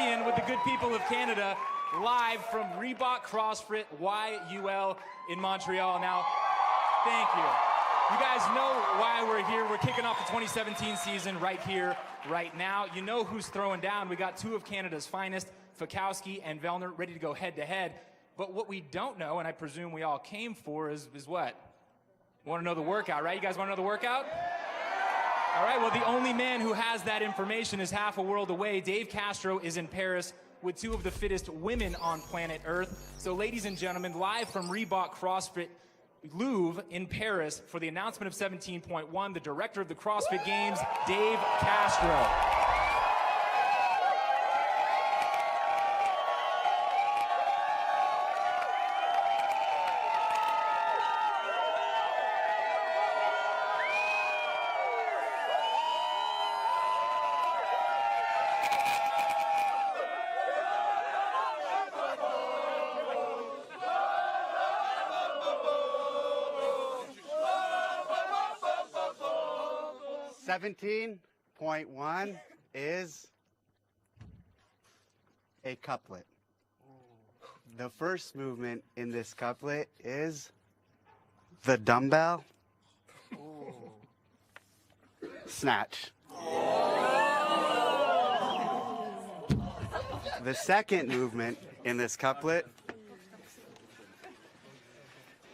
Ryan with the good people of Canada, live from Reebok CrossFit YUL in Montreal. Now, thank you. You guys know why we're here. We're kicking off the 2017 season right here, right now. You know who's throwing down. We got two of Canada's finest, Fikowski and Vellner, ready to go head-to-head. But what we don't know, and I presume we all came for, is what? Want to know the workout, right? You guys want to know the workout? All right, well, the only man who has that information is half a world away. Dave Castro is in Paris with two of the fittest women on planet Earth. So, ladies and gentlemen, live from Reebok CrossFit Louvre in Paris for the announcement of 17.1, the director of the CrossFit Games, Dave Castro. 17.1 is a couplet. The first movement in this couplet is the dumbbell snatch. The second movement in this couplet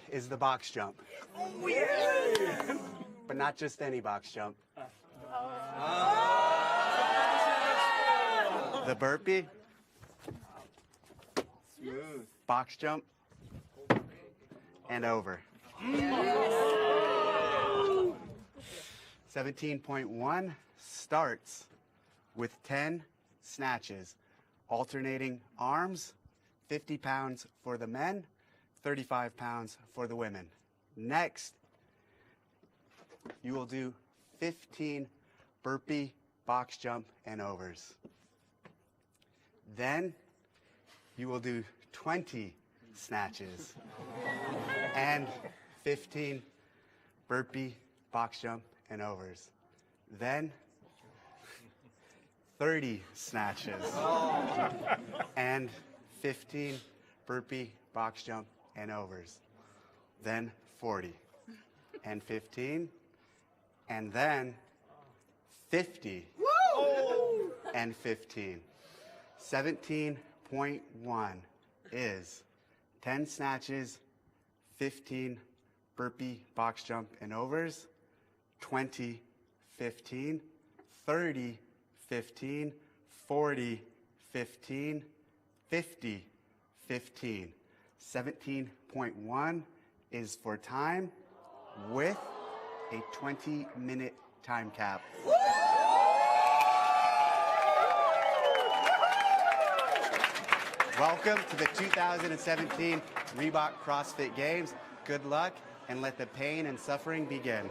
is the box jump. But not just any box jump. The burpee, smooth, box jump, and over. 17.1 starts with 10 snatches, alternating arms, 50 pounds for the men, 35 pounds for the women. Next, you will do 15 burpee, box jump, and overs. Then you will do 20 snatches and 15 burpee, box jump, and overs. Then 30 snatches and 15 burpee, box jump, and overs. Then 40 and 15 and then 50 and 15. 17.1 is 10 snatches, 15 burpee, box jump, and overs, 20, 15, 30, 15, 40, 15, 50, 15. 17.1 is for time with a 20-minute time cap. Welcome to the 2017 Reebok CrossFit Games. Good luck, and let the pain and suffering begin.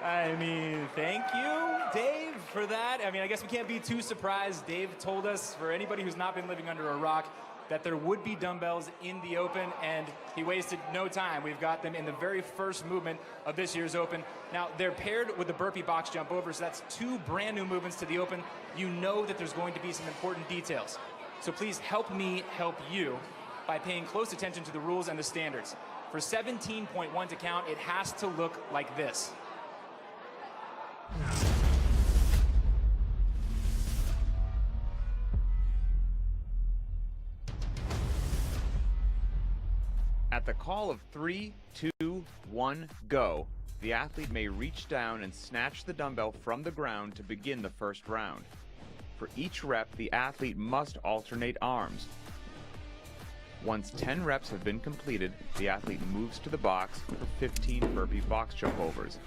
I mean, thank you, Dave, for that. I mean, I guess we can't be too surprised. Dave told us, for anybody who's not been living under a rock, that there would be dumbbells in the Open, and he wasted no time. We've got them in the very first movement of this year's Open. Now, they're paired with the burpee box jump over, so that's two brand new movements to the Open. You know that there's going to be some important details. So please help me help you by paying close attention to the rules and the standards. For 17.1 to count, it has to look like this. At the call of 3, 2, 1, go, the athlete may reach down and snatch the dumbbell from the ground to begin the first round. For each rep, the athlete must alternate arms. Once 10 reps have been completed, the athlete moves to the box for 15 burpee box jump overs.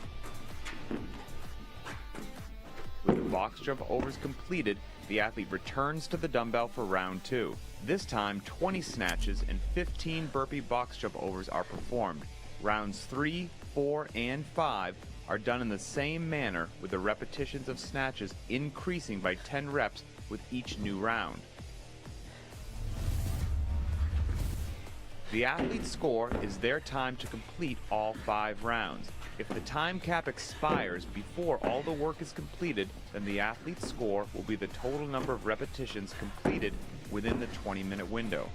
With the box jump overs completed, the athlete returns to the dumbbell for round 2. This time, 20 snatches and 15 burpee box jump overs are performed. Rounds 3, 4, and 5 are done in the same manner, with the repetitions of snatches increasing by 10 reps with each new round. The athlete's score is their time to complete all 5 rounds. If the time cap expires before all the work is completed, then the athlete's score will be the total number of repetitions completed within the 20-minute window.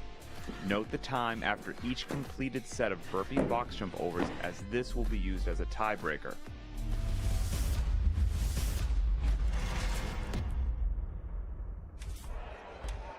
Note the time after each completed set of burpee box jump overs, as this will be used as a tiebreaker.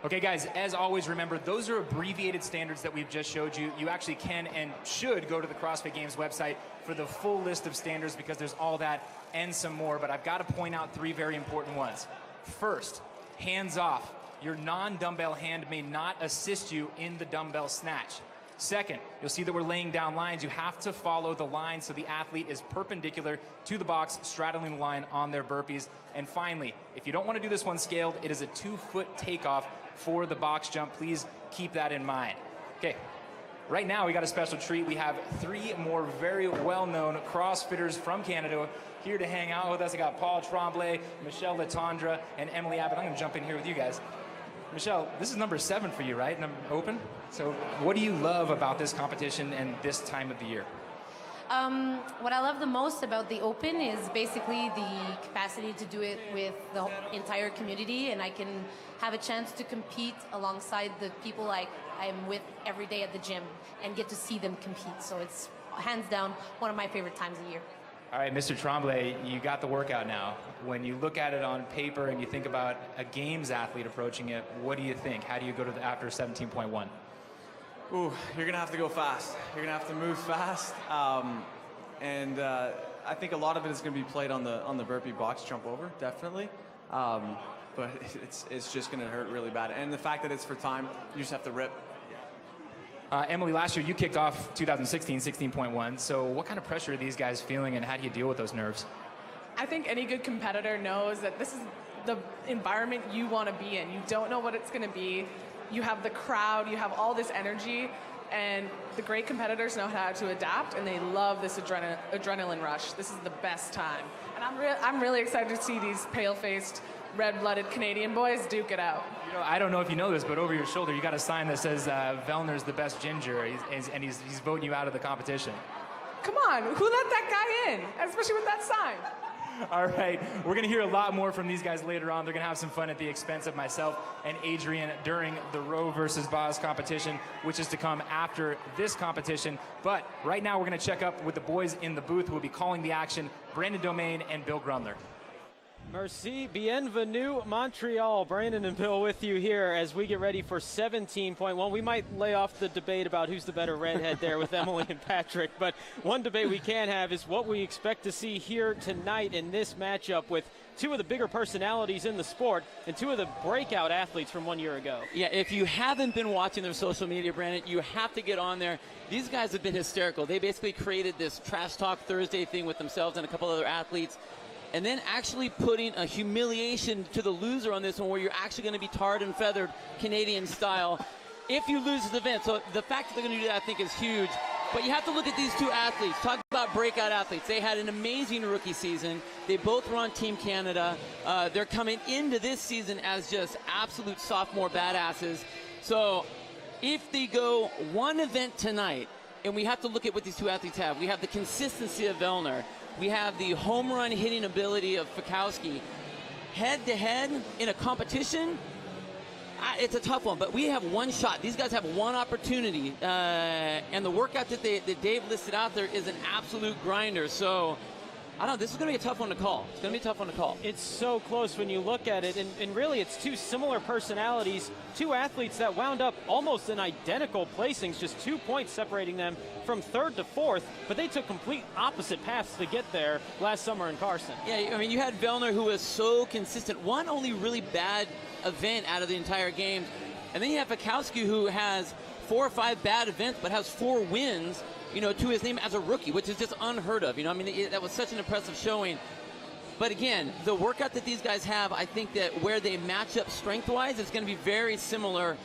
Okay, guys, as always, remember, those are abbreviated standards that we've just showed you. You actually can and should go to the CrossFit Games website for the full list of standards, because there's all that and some more, but I've got to point out 3 very important ones. First, hands off. Your non-dumbbell hand may not assist you in the dumbbell snatch. Second, you'll see that we're laying down lines. You have to follow the line so the athlete is perpendicular to the box, straddling the line on their burpees. And finally, if you don't want to do this one scaled, it is a 2-foot takeoff for the box jump. Please keep that in mind. Okay, right now we got a special treat. We have 3 more very well-known CrossFitters from Canada here to hang out with us. I got Paul Tremblay, Michelle Latondra, and Emily Abbott. I'm gonna jump in here with you guys. Michelle, this is number 7 for you, right? Open. So what do you love about this competition and this time of the year? What I love the most about the Open is basically the capacity to do it with the entire community, and I can have a chance to compete alongside the people I'm with every day at the gym and get to see them compete. So it's hands down one of my favorite times of year. All right, Mr. Tremblay, you got the workout now. When you look at it on paper and you think about a games athlete approaching it, what do you think? How do you go to the after 17.1? Ooh, you're gonna have to go fast. You're gonna have to move fast, and I think a lot of it is gonna be played on the burpee box jump over, definitely. But it's just gonna hurt really bad. And the fact that it's for time, you just have to rip. Emily, last year you kicked off 2016, 16.1. So what kind of pressure are these guys feeling, and how do you deal with those nerves? I think any good competitor knows that this is the environment you want to be in. You don't know what it's going to be. You have the crowd, you have all this energy, and the great competitors know how to adapt, and they love this adrenaline rush. This is the best time. And I'm really excited to see these pale-faced, red-blooded Canadian boys duke it out. You know, I don't know if you know this, but over your shoulder you got a sign that says Vellner's the best ginger, and he's voting you out of the competition. Come on, who let that guy in? Especially with that sign. All right, we're going to hear a lot more from these guys later on. They're going to have some fun at the expense of myself and Adrian during the row versus Boz competition, which is to come after this competition. But right now we're going to check up with the boys in the booth who will be calling the action, Brandon Domain and Bill Grundler. Merci, bienvenue, Montreal. Brandon and Bill with you here as we get ready for 17.1. We might lay off the debate about who's the better redhead there with Emily and Patrick, but one debate we can have is what we expect to see here tonight in this matchup with 2 of the bigger personalities in the sport and 2 of the breakout athletes from 1 year ago. Yeah, if you haven't been watching their social media, Brandon, you have to get on there. These guys have been hysterical. They basically created this Trash Talk Thursday thing with themselves and a couple other athletes, and then actually putting a humiliation to the loser on this one, where you're actually going to be tarred and feathered Canadian style if you lose this event. So the fact that they're going to do that, I think, is huge. But you have to look at these 2 athletes. Talk about breakout athletes. They had an amazing rookie season. They both were on Team Canada. They're coming into this season as just absolute sophomore badasses. So if they go one event tonight, and we have to look at what these 2 athletes have. We have the consistency of Vellner. We have the home run hitting ability of Fikowski. Head-to-head in a competition, it's a tough one, but we have one shot. These guys have one opportunity, and the workout that Dave listed out there is an absolute grinder. So, I don't know, this is going to be a tough one to call. It's going to be a tough one to call. It's so close when you look at it, and really it's 2 similar personalities, 2 athletes that wound up almost in identical placings, just 2 points separating them from 3rd to 4th, but they took complete opposite paths to get there last summer in Carson. Yeah, I mean, you had Vellner, who was so consistent. One only really bad event out of the entire game, and then you have Fikowski, who has 4 or 5 bad events, but has 4 wins, you know, to his name as a rookie, which is just unheard of. You know, I mean, that was such an impressive showing. But again, the workout that these guys have, I think that where they match up strength-wise, it's going to be very similar.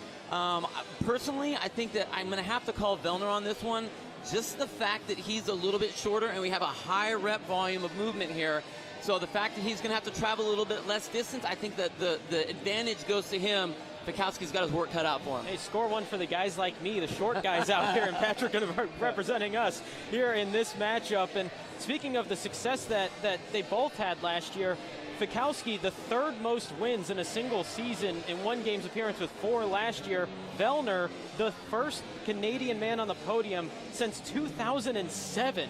Personally, I think that I'm going to have to call Vellner on this one. Just the fact that he's a little bit shorter and we have a high rep volume of movement here. So the fact that he's going to have to travel a little bit less distance, I think that the advantage goes to him. Fikowski's got his work cut out for him. Hey, score one for the guys like me, the short guys out here, and Patrick representing us here in this matchup. And speaking of the success that they both had last year, Fikowski, the third most wins in a single season in one game's appearance with 4 last year. Vellner, the first Canadian man on the podium since 2007.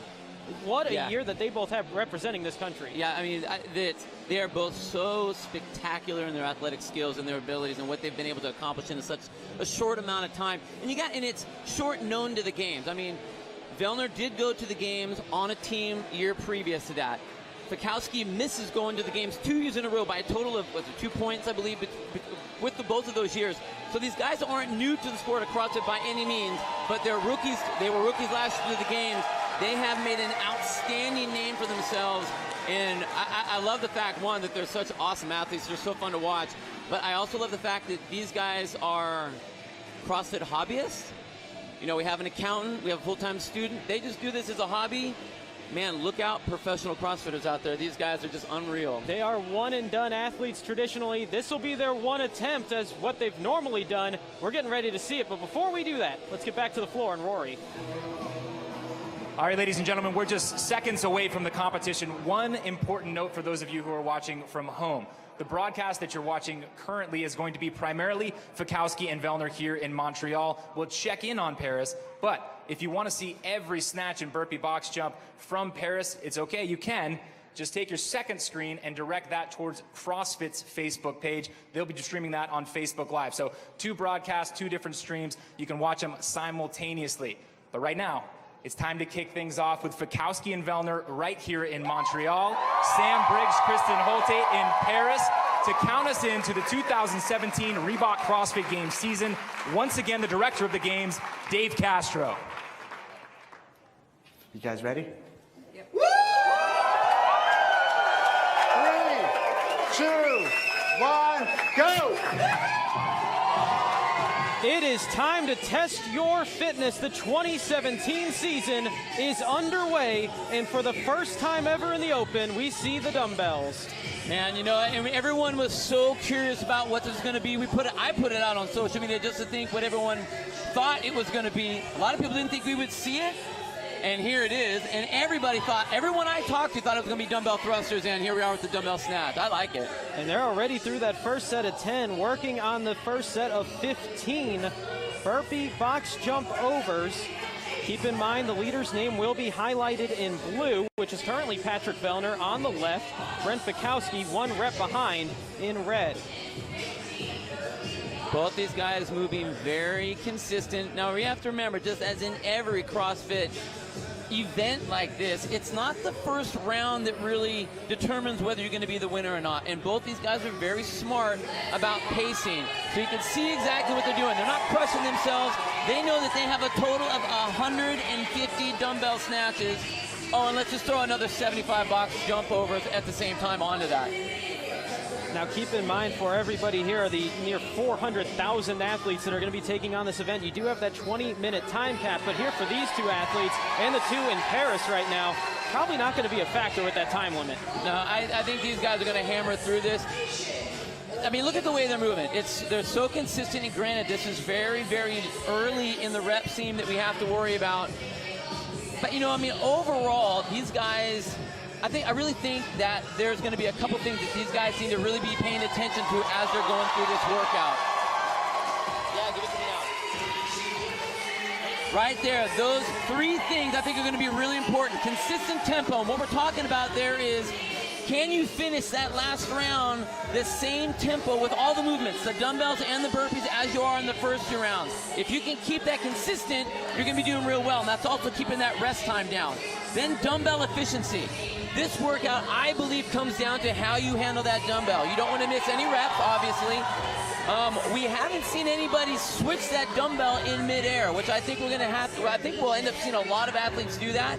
What a year that they both have representing this country. Yeah, I mean, they are both so spectacular in their athletic skills and their abilities and what they've been able to accomplish in such a short amount of time. And it's short known to the games. I mean, Vellner did go to the games on a team year previous to that. Fikowski misses going to the games 2 years in a row by a total of 2 points, I believe, with both of those years. So these guys aren't new to the sport of CrossFit by any means, but they're rookies. They were rookies last year to the games. They have made an outstanding name for themselves, and I love the fact, one, that they're such awesome athletes. They're so fun to watch, but I also love the fact that these guys are CrossFit hobbyists. You know, we have an accountant, we have a full-time student. They just do this as a hobby. Man, look out, professional CrossFitters out there. These guys are just unreal. They are one-and-done athletes traditionally. This will be their one attempt as what they've normally done. We're getting ready to see it, but before we do that, let's get back to the floor and Rory. All right, ladies and gentlemen, we're just seconds away from the competition. One important note for those of you who are watching from home. The broadcast that you're watching currently is going to be primarily Fikowski and Vellner here in Montreal. We'll check in on Paris, but if you want to see every snatch and burpee box jump from Paris, it's okay, you can. Just take your second screen and direct that towards CrossFit's Facebook page. They'll be streaming that on Facebook Live. So 2 broadcasts, 2 different streams. You can watch them simultaneously. But right now, it's time to kick things off with Fikowski and Vellner right here in Montreal. Sam, Briggs, Kristin, Holte in Paris to count us into the 2017 Reebok CrossFit Games season. Once again, the director of the games, Dave Castro. You guys ready? Yep. 3, 2, 1, go! It is time to test your fitness. The 2017 season is underway, and for the first time ever in the Open, we see the dumbbells. Man, you know, I mean, everyone was so curious about what this was going to be. I put it out on social media just to think what everyone thought it was going to be. A lot of people didn't think we would see it, and here it is. And everyone I talked to thought it was going to be dumbbell thrusters, and here we are with the dumbbell snatch. I like it. And they're already through that first set of 10, working on the first set of 15 burpee box jump overs. Keep in mind the leader's name will be highlighted in blue, which is currently Patrick Vellner on the left. Brent Fikowski 1 rep behind in red. Both these guys moving very consistent. Now, we have to remember, just as in every CrossFit event like this, it's not the first round that really determines whether you're going to be the winner or not. And both these guys are very smart about pacing. So you can see exactly what they're doing. They're not crushing themselves. They know that they have a total of 150 dumbbell snatches. Oh, and let's just throw another 75 box jump overs at the same time onto that. Now keep in mind, for everybody here, the near 400,000 athletes that are going to be taking on this event, you do have that 20-minute time cap, but here for these 2 athletes and the 2 in Paris right now, probably not going to be a factor with that time limit. No, I think these guys are going to hammer through this. I mean, look at the way they're moving. They're so consistent, and granted, this is very, very early in the rep seam that we have to worry about. But, you know, I mean, overall, these guys, I really think that there's going to be a couple things that these guys need to really be paying attention to as they're going through this workout. Yeah, give it to me now. Right there, those 3 things I think are going to be really important. Consistent tempo, and what we're talking about there is, can you finish that last round the same tempo with all the movements, the dumbbells and the burpees, as you are in the first 2 rounds? If you can keep that consistent, you're going to be doing real well, and that's also keeping that rest time down. Then dumbbell efficiency. This workout, I believe, comes down to how you handle that dumbbell. You don't want to miss any reps, obviously. We haven't seen anybody switch that dumbbell in midair, which I think we're going to have to. I think we'll end up seeing a lot of athletes do that.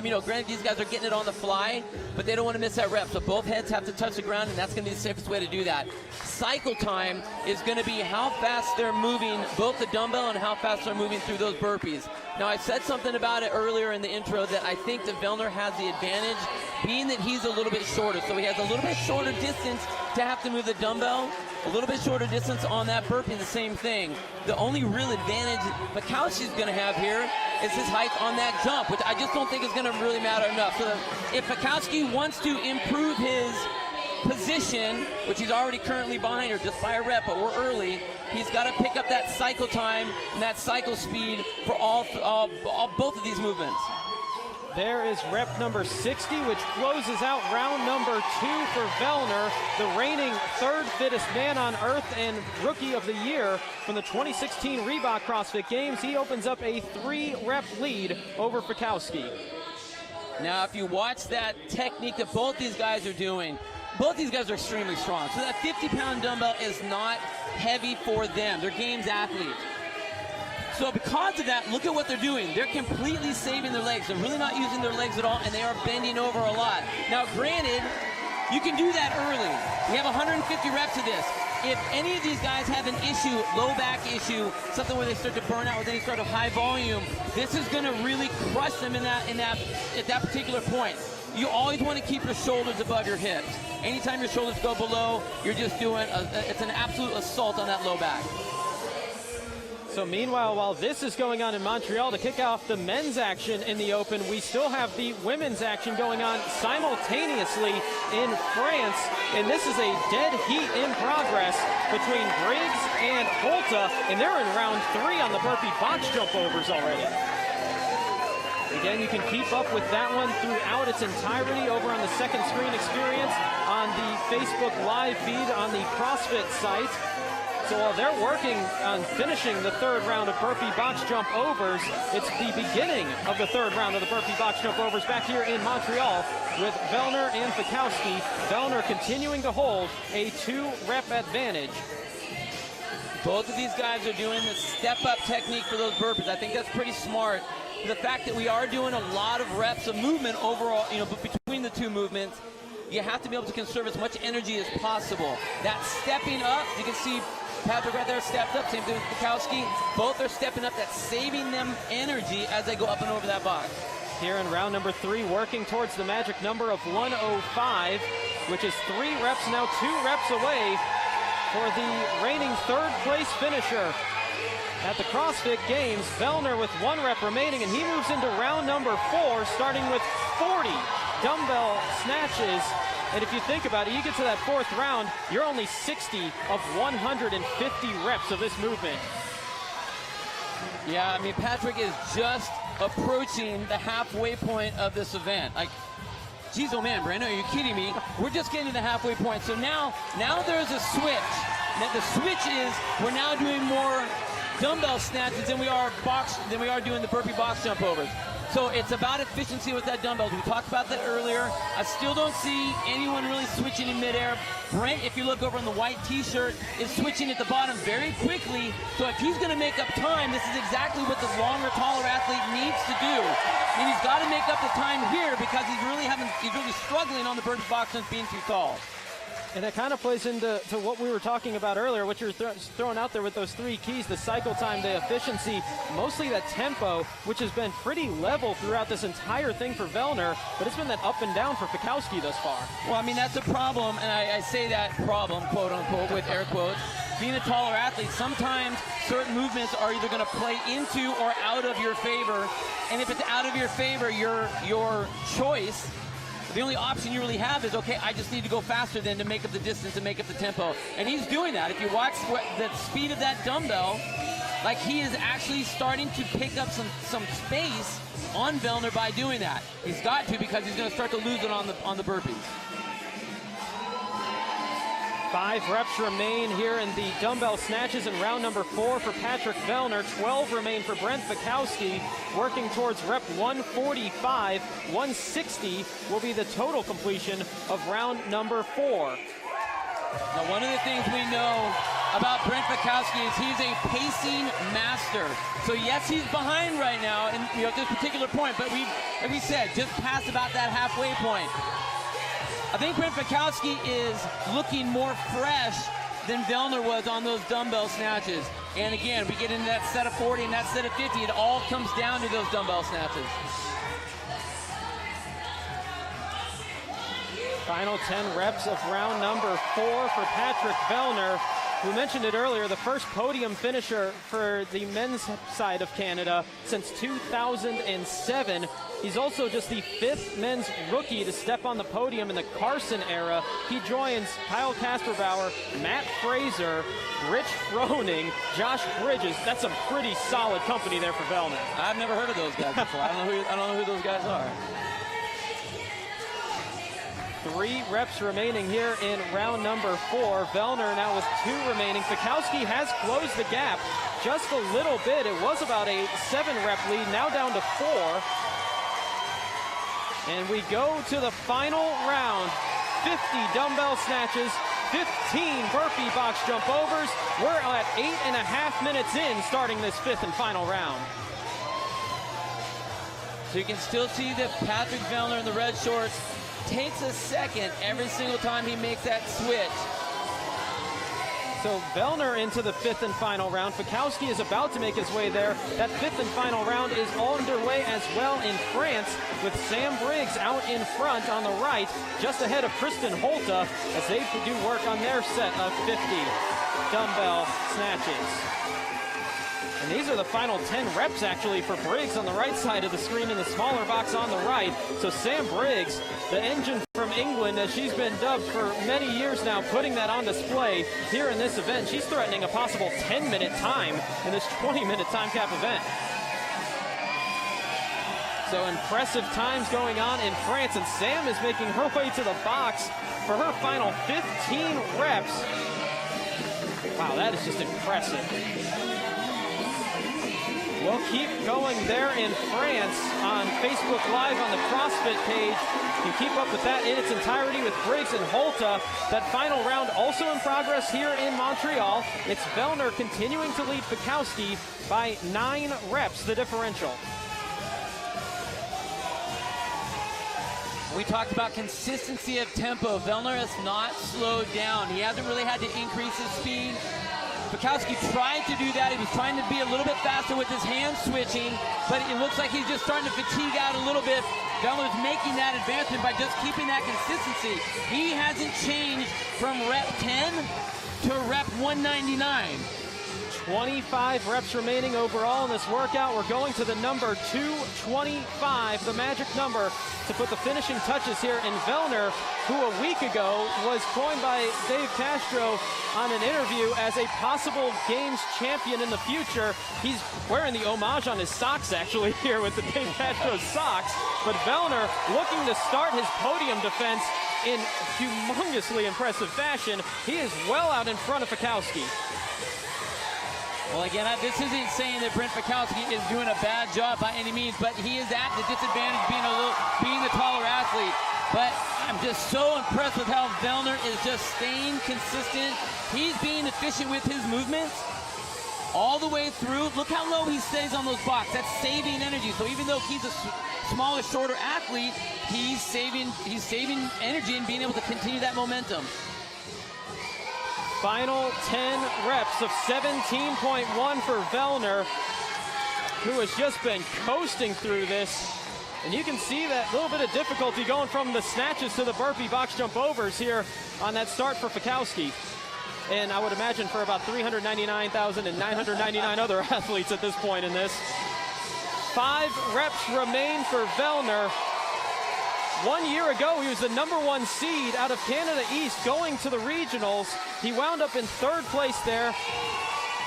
You know, granted, these guys are getting it on the fly, but they don't want to miss that rep. So both heads have to touch the ground, and that's going to be the safest way to do that. Cycle time is going to be how fast they're moving, both the dumbbell and how fast they're moving through those burpees. Now, I said something about it earlier in the intro that I think that Vellner has the advantage, being that he's a little bit shorter. So he has a little bit shorter distance to have to move the dumbbell, a little bit shorter distance on that burpee, the same thing. The only real advantage Fikowski's going to have here is his height on that jump, which I just don't think is going to really matter enough. So if Fikowski wants to improve his position, which he's already currently behind her just by a rep, but we're early, he's got to pick up that cycle time and that cycle speed for both of these movements. There is rep number 60, which closes out round number 2 for Vellner, the reigning third fittest man on earth and rookie of the year from the 2016 Reebok CrossFit Games. He opens up a 3-rep lead over Fikowski. Now, if you watch that technique that both these guys are doing, both these guys are extremely strong. So that 50-pound dumbbell is not heavy for them. They're games athletes. So because of that, look at what they're doing. They're completely saving their legs. They're really not using their legs at all, and they are bending over a lot. Now, granted, you can do that early. We have 150 reps of this. If any of these guys have an issue, low back issue, something where they start to burn out with any sort of high volume, this is going to really crush them at that particular point. You always want to keep your shoulders above your hips. Anytime your shoulders go below, you're just doing it's an absolute assault on that low back. So meanwhile, while this is going on in Montreal to kick off the men's action in the Open, we still have the women's action going on simultaneously in France. And this is a dead heat in progress between Briggs and Holte, and they're in round 3 on the burpee box jump overs already. Again, you can keep up with that one throughout its entirety over on the Second Screen Experience on the Facebook Live feed on the CrossFit site. So while they're working on finishing the 3rd round of burpee box jump overs, it's the beginning of the 3rd round of the burpee box jump overs back here in Montreal with Vellner and Fikowski. Vellner continuing to hold a 2-rep advantage. Both of these guys are doing the step-up technique for those burpees. I think that's pretty smart. The fact that we are doing a lot of reps of movement overall, but between the two movements, you have to be able to conserve as much energy as possible. That stepping up, you can see Patrick right there stepped up, same thing with Fikowski. Both are stepping up, that's saving them energy as they go up and over that box. Here in round number 3, working towards the magic number of 105, which is 3 reps, now 2 reps away for the reigning 3rd place finisher at the CrossFit Games. Vellner with 1 rep remaining, and he moves into round number 4, starting with 40 dumbbell snatches. And if you think about it, you get to that 4th round, you're only 60 of 150 reps of this movement. Yeah, I mean, Patrick is just approaching the halfway point of this event. Like, geez, oh man, Brandon, are you kidding me? We're just getting to the halfway point. So now there's a switch. Now the switch is we're now doing more dumbbell snatches than we are doing the burpee box jump overs. So it's about efficiency with that dumbbell. We talked about that earlier. I still don't see anyone really switching in midair. Brent, if you look over on the white t-shirt, is switching at the bottom very quickly. So if he's going to make up time, this is exactly what the longer, taller athlete needs to do. And he's got to make up the time here because he's really struggling on the burpee box jumps being too tall. And that kind of plays into what we were talking about earlier, what you're throwing out there with those 3 keys, the cycle time, the efficiency, mostly that tempo, which has been pretty level throughout this entire thing for Vellner, but it's been that up and down for Fikowski thus far. Well, I mean, that's a problem, and I say that problem, quote unquote, with air quotes. Being a taller athlete, sometimes certain movements are either going to play into or out of your favor, and if it's out of your favor, your choice, the only option you really have is, okay, I just need to go faster than to make up the distance and make up the tempo. And he's doing that. If you watch the speed of that dumbbell, like he is actually starting to pick up some space on Vellner by doing that. He's got to because he's going to start to lose it on the burpees. 5 reps remain here in the dumbbell snatches in round number 4 for Patrick Vellner. 12 remain for Brent Fikowski, working towards rep 145. 160 will be the total completion of round number 4. Now, one of the things we know about Brent Fikowski is he's a pacing master. So yes, he's behind right now at this particular point, but like we said, just past about that halfway point. I think Brent Fikowski is looking more fresh than Vellner was on those dumbbell snatches. And again, we get into that set of 40 and that set of 50. It all comes down to those dumbbell snatches. Final 10 reps of round number 4 for Patrick Vellner. We mentioned it earlier, the first podium finisher for the men's side of Canada since 2007. He's also just the 5th men's rookie to step on the podium in the Carson era. He joins Kyle Castro, Matt Fraser, Rich Froning, Josh Bridges. That's a pretty solid company there for Vellner. I've never heard of those guys before. I don't know who those guys are. 3 reps remaining here in round number 4. Vellner now with 2 remaining. Fikowski has closed the gap just a little bit. It was about a 7-rep lead, now down to 4. And we go to the final round. 50 dumbbell snatches, 15 burpee box jump overs. We're at 8.5 minutes in, starting this 5th and final round. So you can still see that Patrick Vellner in the red shorts takes a second every single time he makes that switch. So Vellner into the 5th and final round. Fikowski is about to make his way there. That 5th and final round is underway as well in France, with Sam Briggs out in front on the right, just ahead of Kristin Holte, as they do work on their set of 50 dumbbell snatches. And these are the final 10 reps, actually, for Briggs on the right side of the screen in the smaller box on the right. So Sam Briggs, the engine from England, as she's been dubbed for many years now, putting that on display here in this event. She's threatening a possible 10-minute time in this 20-minute time cap event. So impressive times going on in France, and Sam is making her way to the box for her final 15 reps. Wow, that is just impressive. We'll keep going there in France on Facebook Live on the CrossFit page. You can keep up with that in its entirety with Briggs and Holte. That final round also in progress here in Montreal. It's Vellner continuing to lead Fikowski by 9 reps, the differential. We talked about consistency of tempo. Vellner has not slowed down. He hasn't really had to increase his speed. Fikowski tried to do that. He was trying to be a little bit faster with his hand switching, but it looks like he's just starting to fatigue out a little bit. Vellner's making that advancement by just keeping that consistency. He hasn't changed from rep 10 to rep 199. 25 reps remaining overall in this workout. We're going to the number 225, the magic number, to put the finishing touches here in Vellner, who a week ago was coined by Dave Castro on an interview as a possible games champion in the future. He's wearing the homage on his socks, actually, here with the Dave Castro socks. But Vellner looking to start his podium defense in humongously impressive fashion. He is well out in front of Fikowski. Well, again, this isn't saying that Brent Fikowski is doing a bad job by any means, but he is at the disadvantage being the taller athlete. But I'm just so impressed with how Vellner is just staying consistent. He's being efficient with his movements all the way through. Look how low he stays on those blocks. That's saving energy. So even though he's a smaller, shorter athlete, he's saving energy and being able to continue that momentum. Final 10 reps of 17.1 for Vellner, who has just been coasting through this. And you can see that little bit of difficulty going from the snatches to the burpee box jump overs here on that start for Fikowski. And I would imagine for about 399,999 other athletes at this point in this. 5 reps remain for Vellner. 1 year ago, he was the #1 seed out of Canada East going to the regionals. He wound up in 3rd place there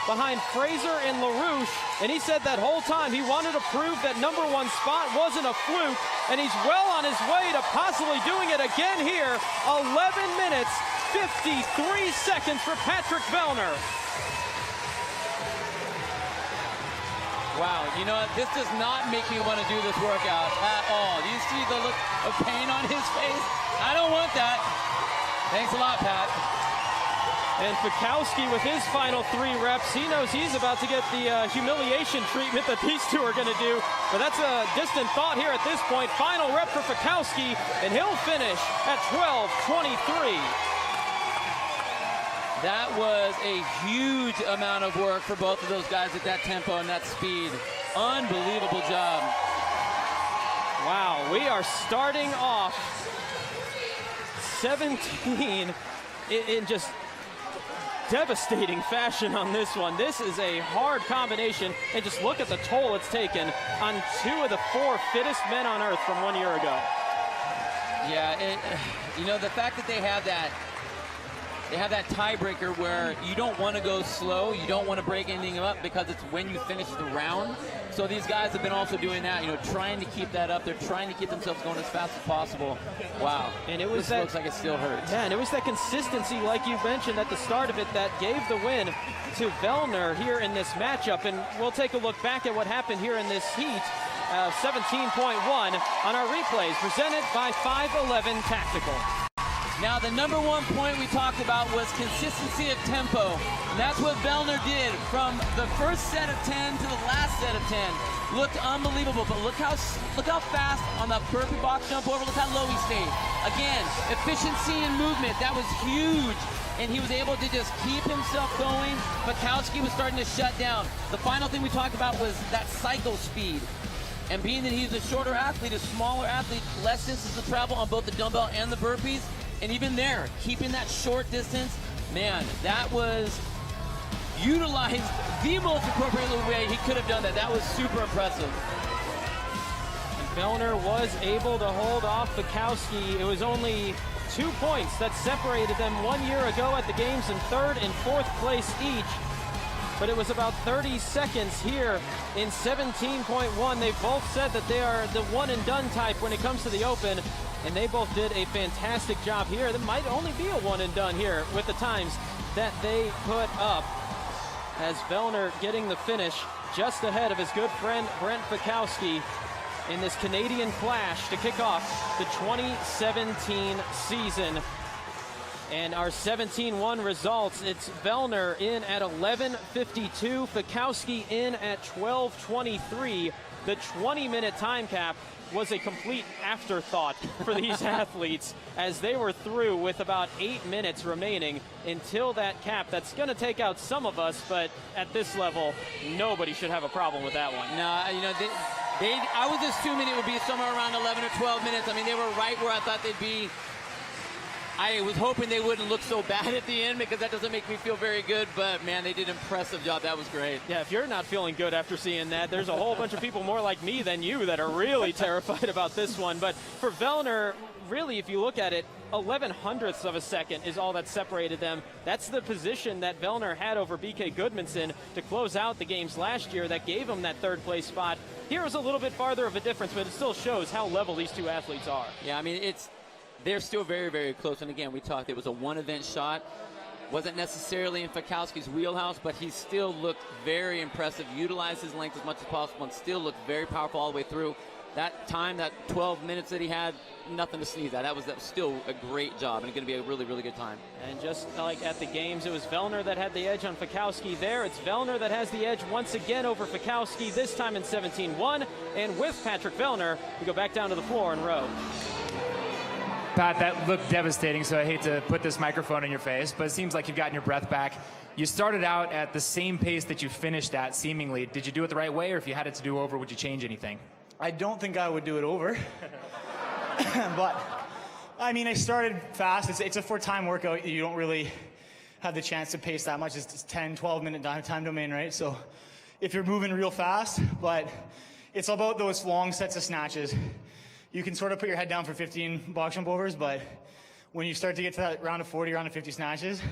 behind Fraser and LaRouche. And he said that whole time he wanted to prove that #1 spot wasn't a fluke. And he's well on his way to possibly doing it again here. 11 minutes, 53 seconds for Patrick Vellner. Wow, you know what? This does not make me want to do this workout at all. Do you see the look of pain on his face? I don't want that. Thanks a lot, Pat. And Fikowski with his final 3 reps, he knows he's about to get the humiliation treatment that these two are going to do. But that's a distant thought here at this point. Final rep for Fikowski, and he'll finish at 12:23. That was a huge amount of work for both of those guys at that tempo and that speed. Unbelievable job. Wow, we are starting off 17 in just devastating fashion on this one. This is a hard combination, and just look at the toll it's taken on 2 of the 4 fittest men on earth from 1 year ago. Yeah, you know, the fact that they have that tiebreaker where you don't want to go slow, you don't want to break anything up because it's when you finish the round. So these guys have been also doing that, you know, trying to keep that up. They're trying to keep themselves going as fast as possible. Wow. And it was this looks like it still hurts. Yeah, and it was that consistency, like you mentioned at the start of it, that gave the win to Vellner here in this matchup. And we'll take a look back at what happened here in this heat. 17.1 on our replays, presented by 511 Tactical. Now, the number 1 point we talked about was consistency of tempo. And that's what Vellner did from the first set of 10 to the last set of 10. Looked unbelievable, but look how fast on the burpee box jump over. Look how low he stayed. Again, efficiency and movement, that was huge. And he was able to just keep himself going. Fikowski was starting to shut down. The final thing we talked about was that cycle speed. And being that he's a shorter athlete, a smaller athlete, less distance to travel on both the dumbbell and the burpees, and even there, keeping that short distance, man, that was utilized the most appropriate way he could have done that. That was super impressive. And Vellner was able to hold off Fikowski. It was only 2 points that separated them 1 year ago at the games in 3rd and 4th place each. But it was about 30 seconds here in 17.1. They both said that they are the one and done type when it comes to the open, and they both did a fantastic job here. There might only be a one and done here with the times that they put up, as Vellner getting the finish just ahead of his good friend Brent Fikowski in this Canadian clash to kick off the 2017 season. And our 17-1 results, it's Vellner in at 11:52, Fikowski in at 12:23. The 20-minute time cap was a complete afterthought for these athletes as they were through with about 8 minutes remaining until that cap. That's going to take out some of us, but at this level, nobody should have a problem with that one. No, you know, I was assuming it would be somewhere around 11 or 12 minutes. I mean, they were right where I thought they'd be. I was hoping they wouldn't look so bad at the end because that doesn't make me feel very good, but man, they did an impressive job. That was great. Yeah, if you're not feeling good after seeing that, there's a whole bunch of people more like me than you that are really terrified about this one. But for Vellner, really, if you look at it, 11/100ths of a second is all that separated them. That's the position that Vellner had over BK Goodmanson to close out the games last year that gave him that 3rd place spot. Here is a little bit farther of a difference, but it still shows how level these two athletes are. Yeah, I mean, they're still very, very close. And again, we talked, it was a one-event shot. Wasn't necessarily in Fikowski's wheelhouse, but he still looked very impressive, utilized his length as much as possible, and still looked very powerful all the way through. That time, that 12 minutes that he had, nothing to sneeze at. That was still a great job, and going to be a really, really good time. And just like at the games, it was Vellner that had the edge on Fikowski there. It's Vellner that has the edge once again over Fikowski, this time in 17-1. And with Patrick Vellner, we go back down to the floor in row. Pat, that looked devastating, so I hate to put this microphone in your face, but it seems like you've gotten your breath back. You started out at the same pace that you finished at, seemingly. Did you do it the right way, or if you had it to do over, would you change anything? I don't think I would do it over. But, I mean, I started fast. It's a 4-time workout. You don't really have the chance to pace that much. It's 10, 12-minute time domain, right? So if you're moving real fast, but it's about those long sets of snatches. You can sort of put your head down for 15 box jump overs, but when you start to get to that round of 40, round of 50 snatches, it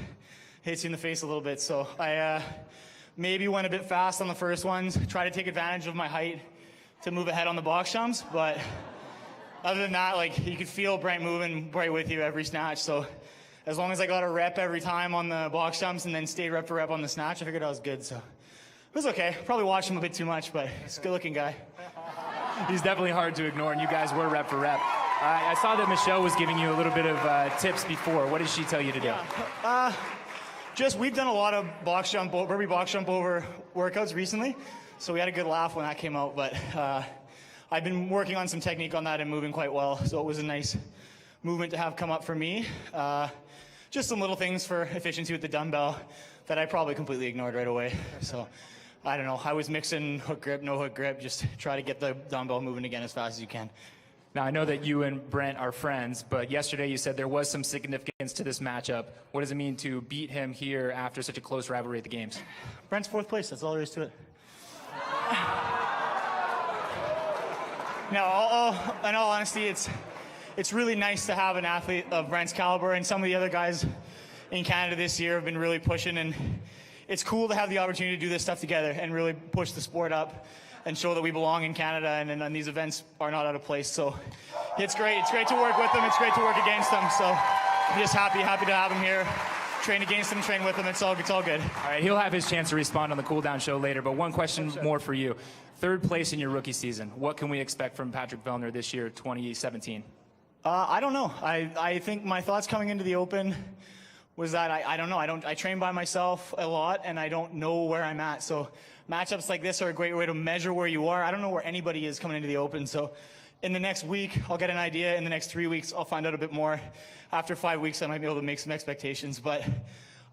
hits you in the face a little bit. So I maybe went a bit fast on the first ones, try to take advantage of my height to move ahead on the box jumps. But other than that, like, you could feel Brent moving right with you every snatch. So as long as I got a rep every time on the box jumps and then stayed rep for rep on the snatch, I figured I was good. So it was okay. Probably watched him a bit too much, but he's a good-looking guy. He's definitely hard to ignore, and you guys were rep for rep. I saw that Michelle was giving you a little bit of tips before. What did she tell you to do? Just we've done a lot of burpee box jump over workouts recently, so we had a good laugh when that came out. But I've been working on some technique on that and moving quite well, so it was a nice movement to have come up for me. Just some little things for efficiency with the dumbbell that I probably completely ignored right away. So I don't know. I was mixing hook grip, no hook grip, just try to get the dumbbell moving again as fast as you can. Now, I know that you and Brent are friends, but yesterday you said there was some significance to this matchup. What does it mean to beat him here after such a close rivalry at the games? Brent's 4th place. That's all there is to it. No, in all honesty, it's really nice to have an athlete of Brent's caliber, and some of the other guys in Canada this year have been really pushing, and it's cool to have the opportunity to do this stuff together and really push the sport up and show that we belong in Canada, and these events are not out of place. So it's great. It's great to work with them. It's great to work against them. So I'm just happy to have him here. Train against him, train with him. It's all good. All right, he'll have his chance to respond on the Cooldown show later, but one question more for you. 3rd place in your rookie season. What can we expect from Patrick Vellner this year, 2017? I don't know. I think my thoughts coming into the Open was that I don't know. I train by myself a lot, and I don't know where I'm at. So matchups like this are a great way to measure where you are. I don't know where anybody is coming into the Open. So in the next week, I'll get an idea. In the next 3 weeks, I'll find out a bit more. After 5 weeks, I might be able to make some expectations. But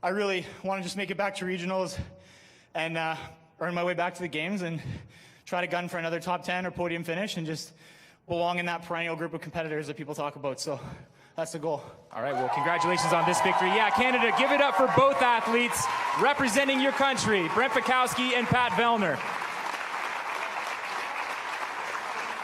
I really want to just make it back to regionals and earn my way back to the games and try to gun for another top 10 or podium finish and just belong in that perennial group of competitors that people talk about. So that's the goal. All right, well, congratulations on this victory. Yeah, Canada, give it up for both athletes representing your country, Brent Fikowski and Pat Vellner.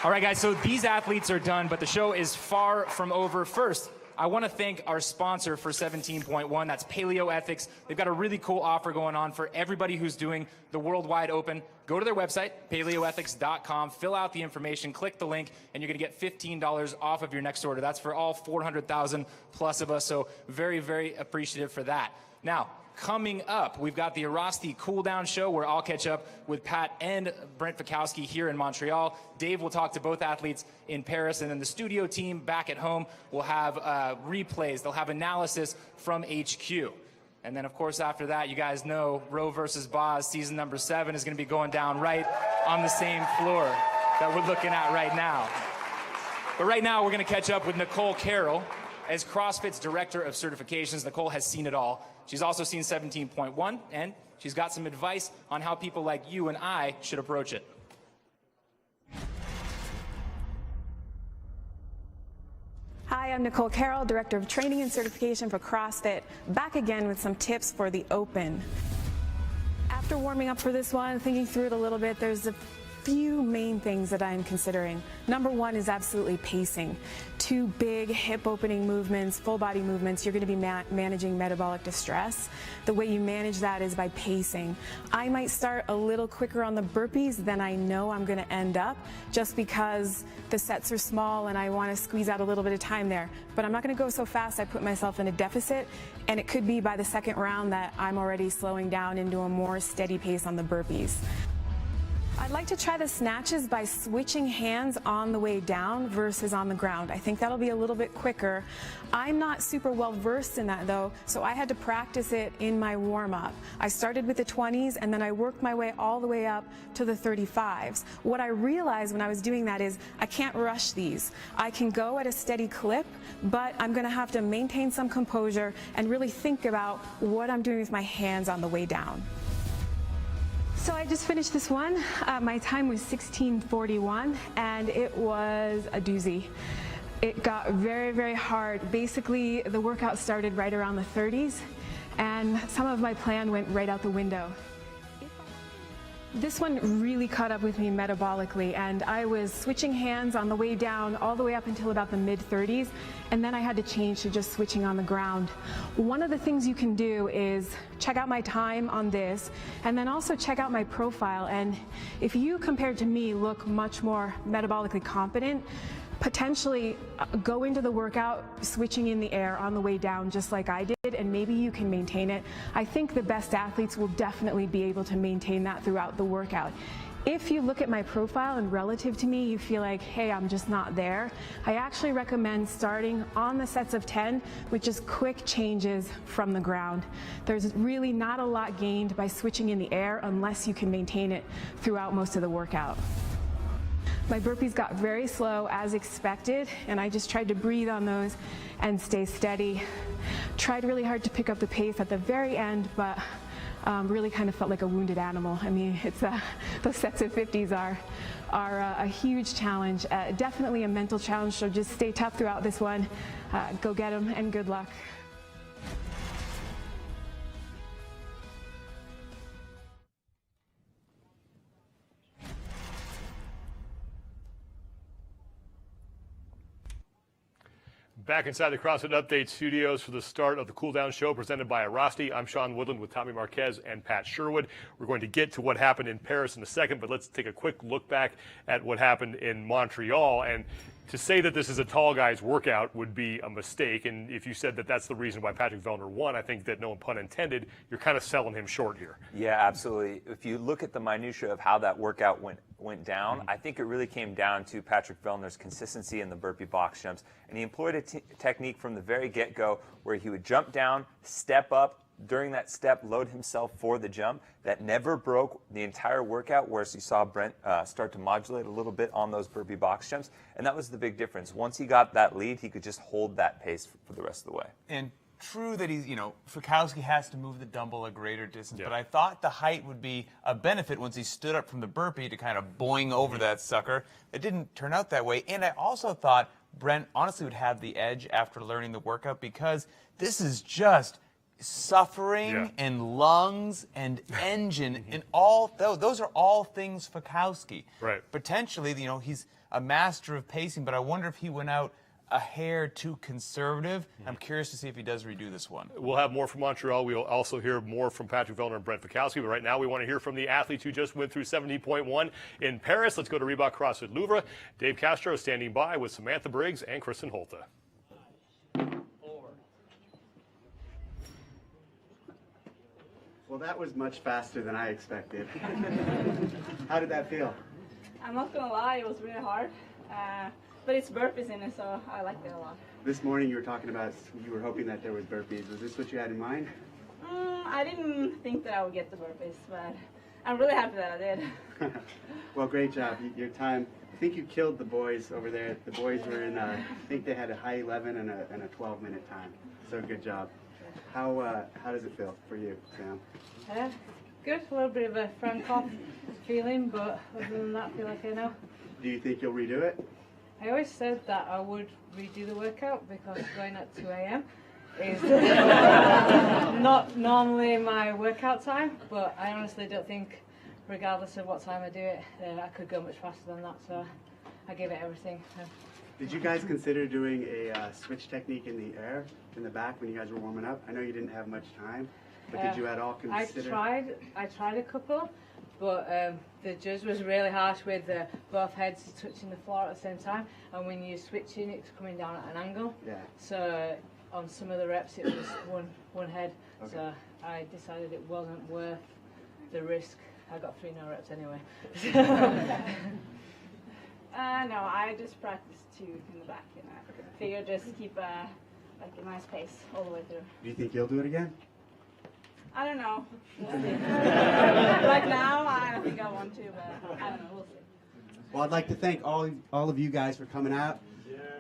All right, guys, so these athletes are done, but the show is far from over. First, I want to thank our sponsor for 17.1. That's Paleo Ethics. They've got a really cool offer going on for everybody who's doing the Worldwide Open. Go to their website, paleoethics.com, fill out the information, click the link, and you're going to get $15 off of your next order. That's for all 400,000 plus of us, so very, very appreciative for that. Now, coming up, we've got the Erosti Cooldown show where I'll catch up with Pat and Brent Fikowski here in Montreal. Dave will talk to both athletes in Paris, and then the studio team back at home will have replays. They'll have analysis from HQ. And then, of course, after that, you guys know Roe versus Boz season number 7 is going to be going down right on the same floor that we're looking at right now. But right now, we're going to catch up with Nicole Carroll. As CrossFit's Director of Certifications, Nicole has seen it all. She's also seen 17.1, and she's got some advice on how people like you and I should approach it. Hi, I'm Nicole Carroll, Director of Training and Certification for CrossFit, back again with some tips for the Open. After warming up for this one, thinking through it a little bit, there's a few main things that I'm considering. Number one is absolutely pacing. 2 big hip opening movements, full body movements, you're going to be managing metabolic distress. The way you manage that is by pacing. I might start a little quicker on the burpees than I know I'm going to end up, just because the sets are small and I want to squeeze out a little bit of time there. But I'm not going to go so fast I put myself in a deficit, and it could be by the 2nd round that I'm already slowing down into a more steady pace on the burpees. I'd like to try the snatches by switching hands on the way down versus on the ground. I think that'll be a little bit quicker. I'm not super well versed in that though, so I had to practice it in my warm-up. I started with the 20s and then I worked my way all the way up to the 35s. What I realized when I was doing that is I can't rush these. I can go at a steady clip, but I'm gonna have to maintain some composure and really think about what I'm doing with my hands on the way down. So I just finished this one. My time was 16:41, and it was a doozy. It got very, very hard. Basically, the workout started right around the 30s, and some of my plan went right out the window. This one really caught up with me metabolically, and I was switching hands on the way down all the way up until about the mid-30s, and then I had to change to just switching on the ground. One of the things you can do is check out my time on this, and then also check out my profile, and if you, compared to me, look much more metabolically competent, potentially go into the workout switching in the air on the way down just like I did, and maybe you can maintain it. I think the best athletes will definitely be able to maintain that throughout the workout. If you look at my profile and relative to me, you feel like, hey, I'm just not there, I actually recommend starting on the sets of 10 with just quick changes from the ground. There's really not a lot gained by switching in the air unless you can maintain it throughout most of the workout. My burpees got very slow as expected, and I just tried to breathe on those and stay steady. Tried really hard to pick up the pace at the very end, but really kind of felt like a wounded animal. I mean, it's those sets of 50s are a huge challenge, definitely a mental challenge, so just stay tough throughout this one. Go get them, and good luck. Back inside the CrossFit Update studios for the start of the Cooldown show presented by Arasti. I'm Sean Woodland with Tommy Marquez and Pat Sherwood. We're going to get to what happened in Paris in a second, but let's take a quick look back at what happened in Montreal. And to say that this is a tall guy's workout would be a mistake. And if you said that that's the reason why Patrick Vellner won, I think that, no pun intended, you're kind of selling him short here. Yeah, absolutely. If you look at the minutia of how that workout went down, I think it really came down to Patrick Vellner's consistency in the burpee box jumps. And he employed a technique from the very get-go where he would jump down, step up, during that step, load himself for the jump. That never broke the entire workout, whereas you saw Brent start to modulate a little bit on those burpee box jumps. And that was the big difference. Once he got that lead, he could just hold that pace for the rest of the way. And true that he's, Fikowski has to move the dumbbell a greater distance, but I thought the height would be a benefit once he stood up from the burpee to kind of boing over that sucker. It didn't turn out that way. And I also thought Brent honestly would have the edge after learning the workout, because this is just suffering and lungs and engine and all those are all things Fikowski. Right. Potentially, he's a master of pacing, but I wonder if he went out a hair too conservative. I'm curious to see if he does redo this one. We'll have more from Montreal. We'll also hear more from Patrick Vellner and Brent Fikowski. But right now, we want to hear from the athletes who just went through 70.1 in Paris. Let's go to Reebok CrossFit Louvre. Dave Castro standing by with Samantha Briggs and Kristin Holte. Well, that was much faster than I expected. How did that feel? I'm not gonna lie, it was really hard. But it's burpees in it, so I liked it a lot. This morning you were talking about you were hoping that there was burpees. Was this what you had in mind? I didn't think that I would get the burpees, but I'm really happy that I did. Well, great job. Your time, I think you killed the boys over there. The boys were in, I think they had a high 11 and a 12-minute time. So good job. How does it feel for you, Sam? Good. A little bit of a front off feeling, but other than that, I feel like I know. Do you think you'll redo it? I always said that I would redo the workout because going at 2 a.m. is not normally my workout time, but I honestly don't think, regardless of what time I do it, I could go much faster than that, so I gave it everything. Did you guys consider doing a switch technique in the air, in the back, when you guys were warming up? I know you didn't have much time, but did you at all consider? I tried a couple, but the judge was really harsh with both heads touching the floor at the same time, and when you're switching, it's coming down at an angle. Yeah. So on some of the reps, it was one head. Okay. So I decided it wasn't worth the risk. I got 3 no reps anyway. No, I just practiced 2 in the back, and I figured just keep like a nice pace all the way through. Do you think you'll do it again? I don't know. We'll see. Right now, I don't think I want to, but I don't know. We'll see. Well, I'd like to thank all of you guys for coming out.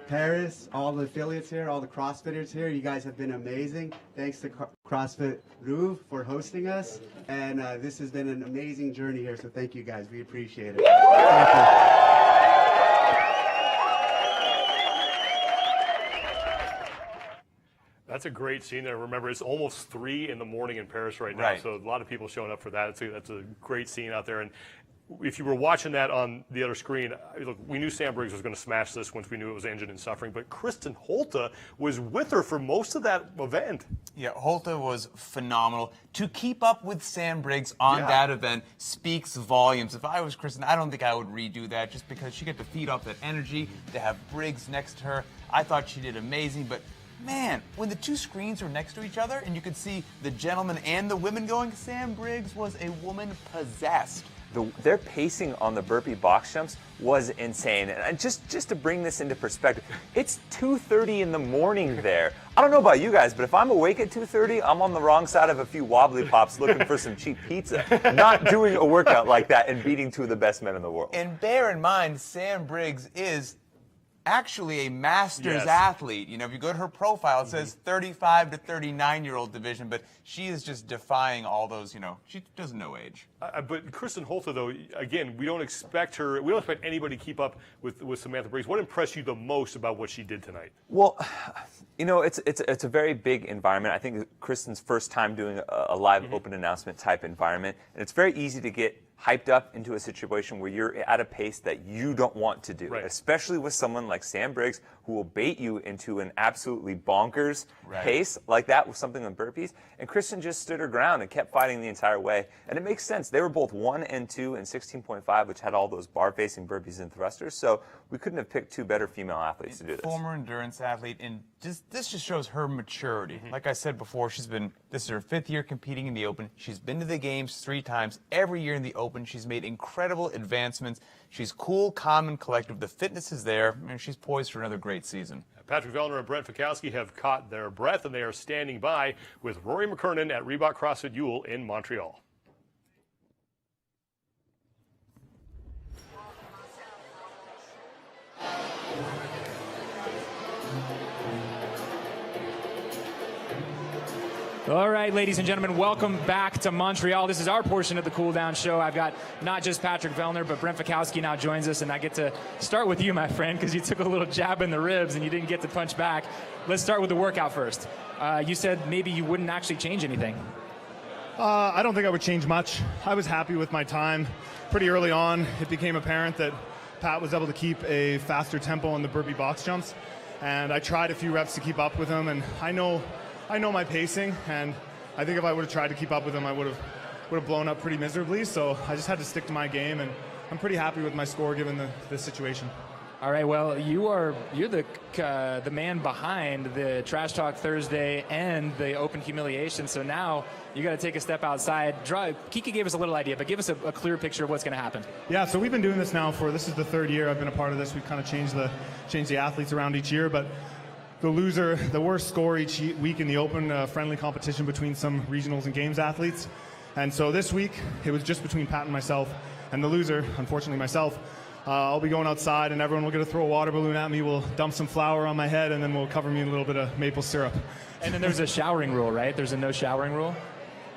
Paris, all the affiliates here, all the CrossFitters here. You guys have been amazing. Thanks to CrossFit Louvre for hosting us. And this has been an amazing journey here, so thank you guys. We appreciate it. Thank you. That's a great scene there. Remember, it's almost 3 in the morning in Paris right now, so a lot of people showing up for that. That's a great scene out there. And if you were watching that on the other screen, look, we knew Sam Briggs was going to smash this once we knew it was engine and suffering, but Kristin Holte was with her for most of that event. Yeah, Holte was phenomenal. To keep up with Sam Briggs on that event speaks volumes. If I was Kristin, I don't think I would redo that just because she got to feed off that energy, to have Briggs next to her. I thought she did amazing, but man, when the 2 screens were next to each other and you could see the gentlemen and the women going, Sam Briggs was a woman possessed. Their pacing on the burpee box jumps was insane. And just to bring this into perspective, it's 2:30 in the morning there. I don't know about you guys, but if I'm awake at 2:30, I'm on the wrong side of a few wobbly pops looking for some cheap pizza, not doing a workout like that and beating 2 of the best men in the world. And bear in mind, Sam Briggs is actually a master's athlete. You know, if you go to her profile, it says 35 to 39-year-old division, but she is just defying all those, you know, she doesn't know age. But Kristin Holte, though, again, we don't expect anybody to keep up with Samantha Briggs. What impressed you the most about what she did tonight? Well, you know, it's a very big environment. I think Kristin's first time doing a live open announcement type environment, and it's very easy to get hyped up into a situation where you're at a pace that you don't want to do, especially with someone like Sam Briggs, who will bait you into an absolutely bonkers pace like that with something on burpees. And Kristin just stood her ground and kept fighting the entire way. And it makes sense. They were both 1 and 2 in 16.5, which had all those bar-facing burpees and thrusters. So we couldn't have picked two better female athletes to do this. Former endurance athlete, and this just shows her maturity. Like I said before, this is her 5th year competing in the Open. She's been to the games 3 times. Every year in the Open, she's made incredible advancements. She's cool, calm, and collective. The fitness is there, and she's poised for another great season. Patrick Vellner and Brent Fikowski have caught their breath, and they are standing by with Rory McKernan at Reebok CrossFit Ewell in Montreal. All right, ladies and gentlemen, welcome back to Montreal. This is our portion of the Cooldown show. I've got not just Patrick Vellner, but Brent Fikowski now joins us, and I get to start with you, my friend, because you took a little jab in the ribs and you didn't get to punch back. Let's start with the workout first. You said maybe you wouldn't actually change anything. I don't think I would change much. I was happy with my time. Pretty early on, it became apparent that Pat was able to keep a faster tempo on the burpee box jumps, and I tried a few reps to keep up with him, and I know my pacing, and I think if I would have tried to keep up with him, I would have blown up pretty miserably. So I just had to stick to my game, and I'm pretty happy with my score given the situation. All right, well, you're the man behind the Trash Talk Thursday and the Open Humiliation. So now you got to take a step outside. Kiki gave us a little idea, but give us a clear picture of what's going to happen. Yeah, so we've been doing this now this is the 3rd year I've been a part of this. We've kind of changed the athletes around each year, but the worst score each week in the Open, friendly competition between some regionals and games athletes. And so this week, it was just between Pat and myself, and the loser, unfortunately myself. I'll be going outside, and everyone will get to throw a water balloon at me. We'll dump some flour on my head, and then we'll cover me in a little bit of maple syrup. And then there's a showering rule, right? There's a no showering rule?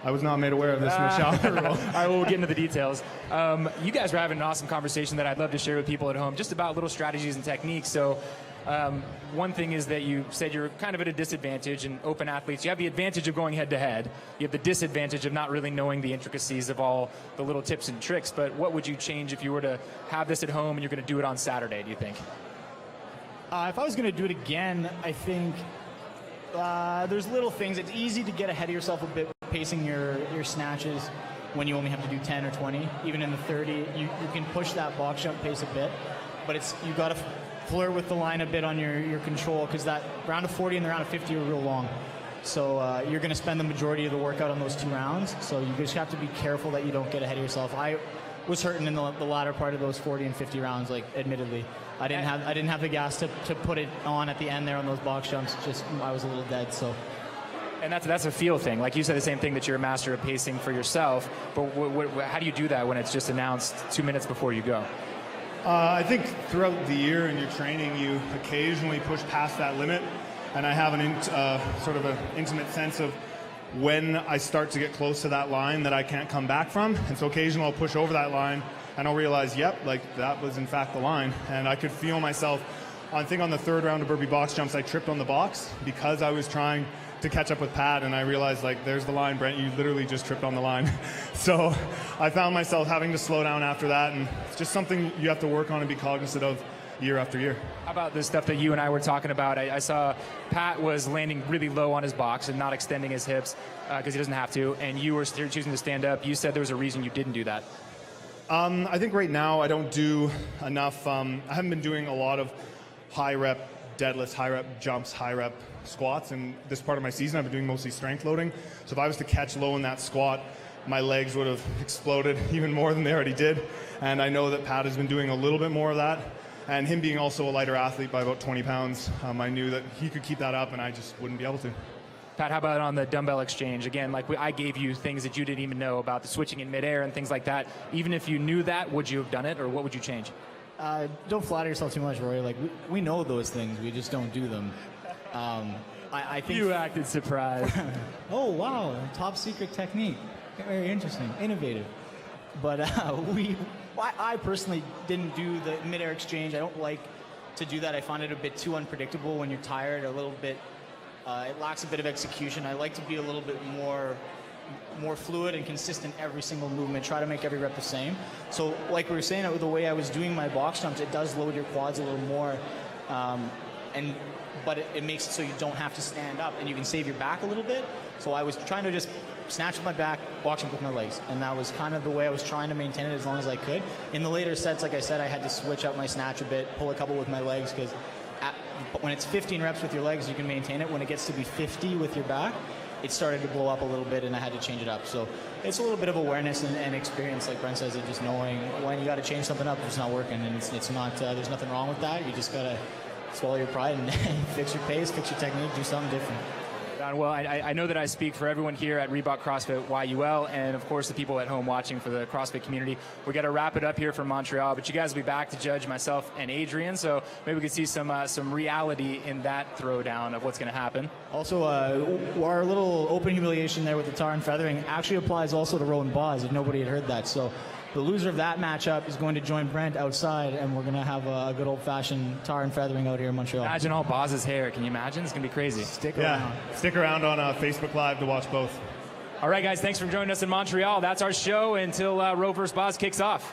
I was not made aware of this no showering rule. All right, well, we'll get into the details. You guys were having an awesome conversation that I'd love to share with people at home, just about little strategies and techniques. So one thing is that you said you're kind of at a disadvantage in Open athletes. You have the advantage of going head-to-head. You have the disadvantage of not really knowing the intricacies of all the little tips and tricks. But what would you change if you were to have this at home and you're going to do it on Saturday, do you think? If I was going to do it again, I think there's little things. It's easy to get ahead of yourself a bit with pacing your snatches when you only have to do 10 or 20. Even in the 30, you can push that box jump pace a bit. But you got to flirt with the line a bit on your control, because that round of 40 and the round of 50 are real long. So you're going to spend the majority of the workout on those 2 rounds. So you just have to be careful that you don't get ahead of yourself. I was hurting in the latter part of those 40 and 50 rounds, like admittedly. I didn't have the gas to put it on at the end there on those box jumps. Just I was a little dead. So. And that's a feel thing. Like you said, the same thing, that you're a master of pacing for yourself. But how do you do that when it's just announced 2 minutes before you go? I think throughout the year in your training, you occasionally push past that limit, and I have sort of an intimate sense of when I start to get close to that line that I can't come back from. And so occasionally I'll push over that line, and I'll realize, yep, like that was in fact the line. And I could feel myself, I think on the 3rd round of burpee box jumps, I tripped on the box because I was trying to catch up with Pat, and I realized, like, there's the line, Brent, you literally just tripped on the line. So I found myself having to slow down after that, and it's just something you have to work on and be cognizant of year after year. How about the stuff that you and I were talking about? I saw Pat was landing really low on his box and not extending his hips because he doesn't have to, and you were choosing to stand up. You said there was a reason you didn't do that. I think right now I don't do enough. I haven't been doing a lot of high rep deadlifts, high rep jumps, high rep squats, and this part of my season I've been doing mostly strength loading. So if I was to catch low in that squat, my legs would have exploded even more than they already did. And I know that Pat has been doing a little bit more of that. And him being also a lighter athlete by about 20 pounds, I knew that he could keep that up and I just wouldn't be able to. Pat, how about on the dumbbell exchange? Again, like I gave you things that you didn't even know about the switching in midair and things like that. Even if you knew that, would you have done it, or what would you change? Don't flatter yourself too much, Rory. Like we know those things, we just don't do them. I think you acted surprised. Oh wow, top secret technique. Very interesting, innovative. But I personally didn't do the mid-air exchange. I don't like to do that. I find it a bit too unpredictable when you're tired. A little bit, it lacks a bit of execution. I like to be a little bit more fluid and consistent every single movement, try to make every rep the same. So like we were saying, the way I was doing my box jumps, it does load your quads a little more, but it makes it so you don't have to stand up and you can save your back a little bit. So I was trying to just snatch with my back, box jump with my legs, and that was kind of the way I was trying to maintain it as long as I could. In the later sets, like I said, I had to switch up my snatch a bit, pull a couple with my legs, because when it's 15 reps with your legs, you can maintain it. When it gets to be 50 with your back, it started to blow up a little bit, and I had to change it up. So it's a little bit of awareness and experience, like Brent says, and just knowing when you got to change something up if it's not working, and it's not. There's nothing wrong with that. You just gotta swallow your pride and fix your pace, fix your technique, do something different. Well, I know that I speak for everyone here at Reebok CrossFit YUL, and of course the people at home watching for the CrossFit community. We got to wrap it up here from Montreal, but you guys will be back to judge myself and Adrian, so maybe we can see some reality in that throwdown of what's going to happen. Also, our little open humiliation there with the tar and feathering actually applies also to row and bars, if nobody had heard that. So the loser of that matchup is going to join Brent outside, and we're going to have a good old-fashioned tar and feathering out here in Montreal. Imagine all Boz's hair. Can you imagine? It's going to be crazy. Stick around on Facebook Live to watch both. All right, guys, thanks for joining us in Montreal. That's our show until Roe vs. Boz kicks off.